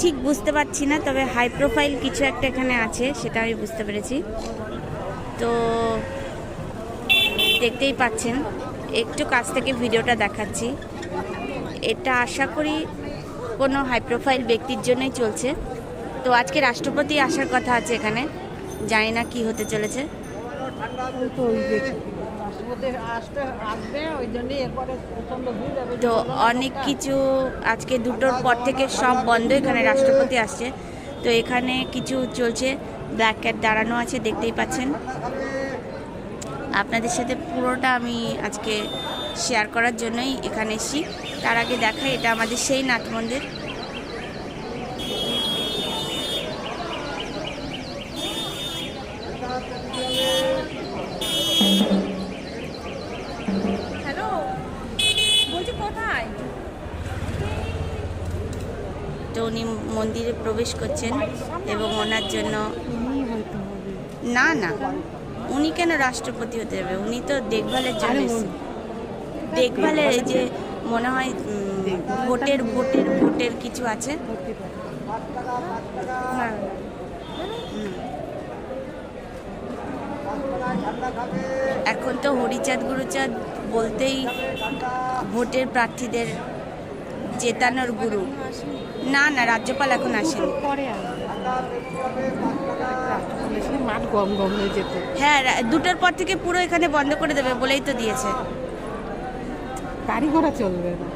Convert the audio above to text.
ঠিক বুঝতে পারছি না, তবে হাই প্রোফাইল কিছু একটা এখানে আছে সেটা আমি বুঝতে পেরেছি। তো দেখতেই পাচ্ছেন, একটু কাছ থেকে ভিডিওটা দেখাচ্ছি। এটা আশা করি কোনো হাই প্রোফাইল ব্যক্তির জন্যই চলছে। তো আজকে রাষ্ট্রপতি আসার কথা আছে এখানে, জানি না কি হতে চলেছে। তো অনেক কিছু আজকে 2টোর পর থেকে সব বন্ধ, এখানে রাষ্ট্রপতি আসছে। তো এখানে কিছু চলছে, ব্ল্যাক ক্যাট দাঁড়ানো আছে, দেখতেই পাচ্ছেন। আপনাদের সাথে পুরোটা আমি আজকে শেয়ার করার জন্যই এখানে এসেছি। তার আগে দেখাই, এটা আমাদের সেই নাট মন্দির। হ্যালো, বলছি কোথায়? তো উনি মন্দিরে প্রবেশ করছেন এবং ওনার জন্য না না, উনি কেন রাষ্ট্রপতি হতে যাবে? উনি তো দেখভালের জন্য এসেছেন। দেখভালের এই যে মনে হয় ভোটের কিছু আছে। এখন তো হরিচাঁদ গুরুচাঁদ বলতেই ভোটের প্রার্থীদের জেতানোর গুরু। না না, রাজ্যপাল এখন আসেনি। মাঠ গম গম হয়ে যেত। হ্যাঁ, 2টোর পর থেকে পুরো এখানে বন্ধ করে দেবে বলেই তো দিয়েছে। গাড়ি ঘোড়া চলবে না।